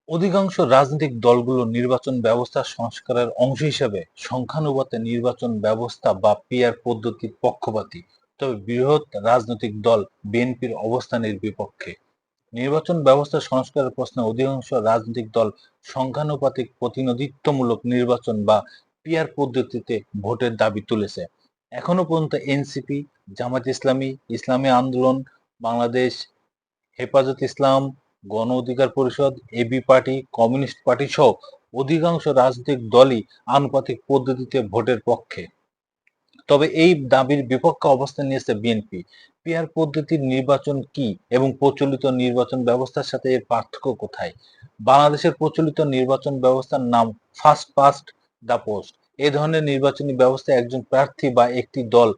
অধিকাংশ রাজনৈতিক দলগুলো নির্বাচন ব্যবস্থা সংস্কারের অংশ হিসেবে সংখ্যানুপাতে নির্বাচন ব্যবস্থা বা পিআর পদ্ধতির পক্ষপাতী। তবে বৃহৎ রাজনৈতিক দল বিএনপির অবস্থানের বিপক্ষে। নির্বাচন ব্যবস্থা সংস্কারের প্রশ্নে অধিকাংশ রাজনৈতিক দল সংখ্যানুপাতিক প্রতিনিধিত্বমূলক নির্বাচন বা পিআর পদ্ধতিতে ভোটের দাবি তুলেছে। এখনো পর্যন্ত এনসিপি, জামায়াত ইসলামী, ইসলামী আন্দোলন বাংলাদেশ, হেফাজত ইসলাম, গণ অধিকার পরিষদ, এবি পার্টি, কমিউনিস্ট পার্টি সহ অধিকাংশ রাজনৈতিক দলই আনুপাতিক পদ্ধতিতে ভোটের পক্ষে। তবে এই দাবির বিপক্ষে অবস্থান নিয়েছে বিএনপি। পিআর পদ্ধতির নির্বাচন কি এবং প্রচলিত নির্বাচন ব্যবস্থার সাথে এর পার্থক্য কোথায়? বাংলাদেশের প্রচলিত নির্বাচন ব্যবস্থার নাম ফার্স্ট পাস্ট দ্য পোস্ট। এ ধরনের নির্বাচনী ব্যবস্থায় একজন প্রার্থী বা একটি দল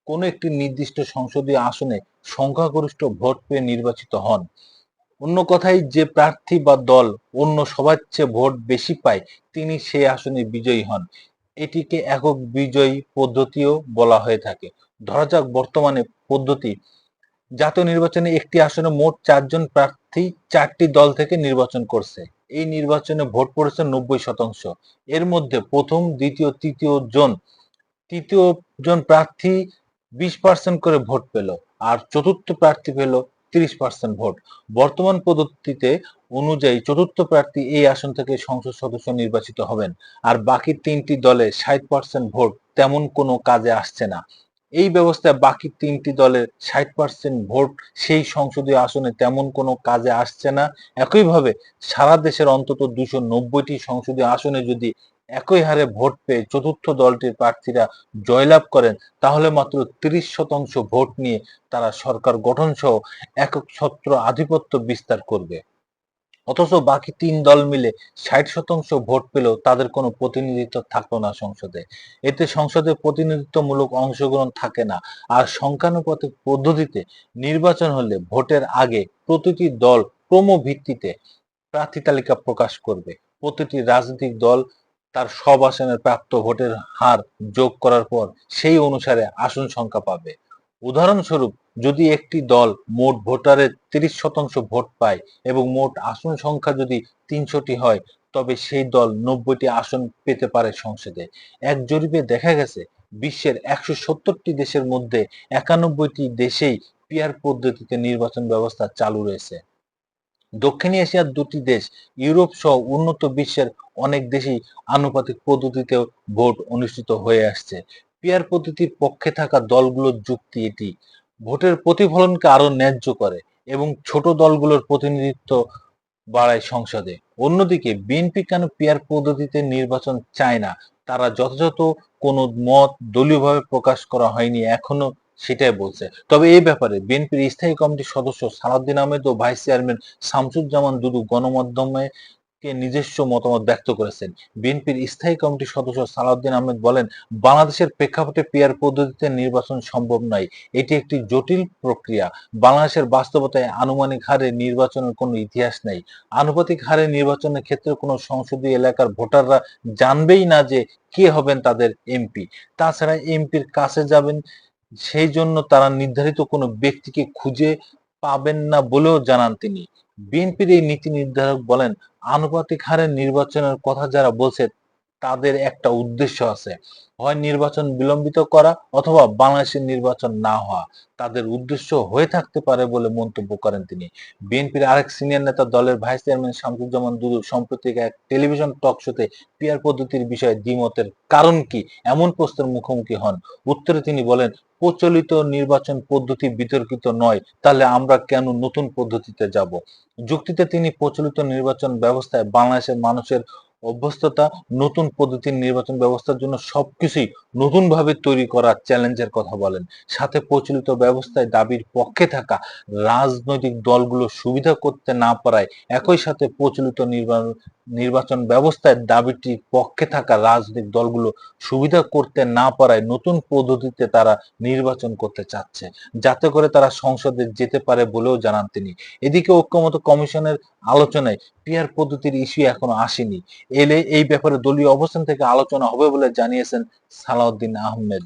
কোনো একটি নির্দিষ্ট সংসদীয় আসনে সংখ্যাগরিষ্ঠ ভোট পেয়ে নির্বাচিত হন। অন্য কথায়, যে প্রার্থী বা দল অন্য সবার চেয়ে ভোট বেশি পায় তিনি সেই আসনে বিজয়ী হন। এটিকে একক বিজয়ী পদ্ধতিও বলা হয়ে থাকে। ধরা যাক বর্তমানে পদ্ধতি, জাতীয় নির্বাচনে একটি আসনে মোট ৪ জন প্রার্থী ৪টি দল থেকে নির্বাচন করছে। এই নির্বাচনে ভোট পড়েছে ৯০%। এর মধ্যে প্রথম, দ্বিতীয়, তৃতীয় জন প্রার্থী ২০% করে ভোট পেল, আর চতুর্থ প্রার্থী পেল ৩০% ভোট। বর্তমান পদ্ধতিতে অনুযায়ী চতুর্থ প্রার্থী এই আসন থেকে সংসদ সদস্য নির্বাচিত হবেন, আর বাকি ৩টি দলের ৬০% ভোট তেমন কোনো কাজে আসছে না। এই ব্যবস্থায় বাকি ৩টি দলের ৬০% ভোট সেই সংসদীয় আসনে তেমন কোনো কাজে আসছে না। একইভাবে সারা দেশের অন্তত ২৯০টি সংসদীয় আসনে যদি একই হারে ভোট পেয়ে চতুর্থ দলটির প্রার্থীরা জয়লাভ করেন, তাহলে মাত্র ৩০% ভোট নিয়ে তারা সরকার গঠন সহ একচ্ছত্র আধিপত্য বিস্তার করবে। অথচ বাকি ৩ দল মিলে ৬০% ভোট পেলেও তাদের কোনো প্রতিনিধিত্ব থাকলো না সংসদে। এতে সংসদে প্রতিনিধিত্বমূলক অংশগ্রহণ থাকে না। আর সংখ্যানুপাতিক পদ্ধতিতে নির্বাচন হলে ভোটের আগে প্রতিটি দল ক্রমভিত্তিতে প্রার্থী তালিকা প্রকাশ করবে। প্রতিটি রাজনৈতিক দল তার সব আসনের প্রাপ্ত ভোটের হার যোগ করার পর সেই অনুসারে আসন সংখ্যা পাবে। উদাহরণস্বরূপ, যদি একটি দল মোট ভোটারের ৩০% ভোট পায় এবং মোট আসন সংখ্যা যদি ৩০০টি হয়, তবে সেই দল ৯০টি আসন পেতে পারে সংসদে। এক জরিপে দেখা গেছে, বিশ্বের ১৭০টি দেশের মধ্যে ৯১টি দেশেই পিআর পদ্ধতিতে নির্বাচন ব্যবস্থা চালু রয়েছে। দক্ষিণ এশিয়ার ২টি দেশ, ইউরোপ সহ উন্নত বিশ্বের অনেক দেশেই আনুপাতিক পদ্ধতিতেও ভোট অনুষ্ঠিত হয়ে আসছে। পিআর পদ্ধতির পক্ষে থাকা দলগুলোর যুক্তি এটি, ভোটের প্রতিফলনকে আরো ন্যায্য করে এবং ছোট দলগুলোর প্রতিনিধিত্ব বাড়ায় সংসদে। অন্যদিকে বিএনপি কেন পিআর পদ্ধতিতে নির্বাচন চায় না, তারা যথাযথ কোনো মত দলীয়ভাবে প্রকাশ করা হয়নি এখনো, সেটাই বলছে। তবে এই ব্যাপারে বিএনপির স্থায়ী কমিটির সদস্য সালাউদ্দিন আহমেদ ও ভাইস চেয়ারম্যান শামসুজ্জামান দুদু গণমাধ্যমে নিজস্ব মতামত ব্যক্ত করেছেন। বিএনপির স্থায়ী কমিটির সদস্য সালাউদ্দিন আহমেদ বলেন, বাংলাদেশের প্রেক্ষাপটে পিআর পদ্ধতিতে নির্বাচন সম্ভব নয়। এটি একটি জটিল প্রক্রিয়া। বাংলাদেশের বাস্তবতায় আনুমানিক হারে নির্বাচনের কোনো ইতিহাস নেই। আনুপাতিক হারে নির্বাচনের ক্ষেত্রে কোনো সংসদীয় এলাকার ভোটাররা জানবেই না যে কে হবেন তাদের এমপি। তাছাড়া এমপির কাছে যাবেন, সেই জন্য তারা নির্ধারিত কোনো ব্যক্তিকে খুঁজে পাবেন না বলেও জানান তিনি। বিএনপির এই নীতি নির্ধারক বলেন, আনুপাতিক হারে নির্বাচনের কথা যারা বলছে তাদের একটা উদ্দেশ্য আছে, হয় নির্বাচন বিলম্বিত করা অথবা বাংলাদেশের নির্বাচন না হওয়া তাদের উদ্দেশ্য হয়ে থাকতে পারে বলে মন্তব্য করেন তিনি। বিএনপির আরেক সিনিয়র নেতা দলের ভাইস চেয়ারম্যান শামসুজ্জামান দুদু সম্প্রতি এক টেলিভিশন টক শোতে পিআর পদ্ধতির বিষয়ে দ্বিমতের কারণ কি এমন প্রশ্নের মুখোমুখি হন। উত্তরে তিনি বলেন, প্রচলিত নির্বাচন পদ্ধতি বিতর্কিত নয়, তাহলে আমরা কেন নতুন পদ্ধতিতে যাব? যুক্তিতে তিনি প্রচলিত নির্বাচন ব্যবস্থায় বাংলাদেশের মানুষের অভ্যস্ততা, নতুন পদ্ধতির নির্বাচন ব্যবস্থার জন্য সবকিছুই নতুনভাবে তৈরি করার চ্যালেঞ্জের কথা বলেন। সাথে প্রচলিত ব্যবস্থায় দাবির পক্ষে থাকা রাজনৈতিক দলগুলো সুবিধা করতে না পারায়, একই সাথে প্রচলিত নির্বাচন ব্যবস্থায় দাবিটির পক্ষে থাকা রাজনৈতিক দলগুলো সুবিধা করতে না পারায় নতুন পদ্ধতিতে তারা নির্বাচন করতে চাচ্ছে, যাতে করে তারা সংসদে যেতে পারে বলেও জানান তিনি। এদিকে ঐক্যমত্য কমিশনের আলোচনায় পিআর পদ্ধতির ইস্যু এখনো আসেনি। এলে এই ব্যাপারে দলীয় অবস্থান থেকে আলোচনা হবে বলে জানিয়েছেন সালাউদ্দিন আহমেদ।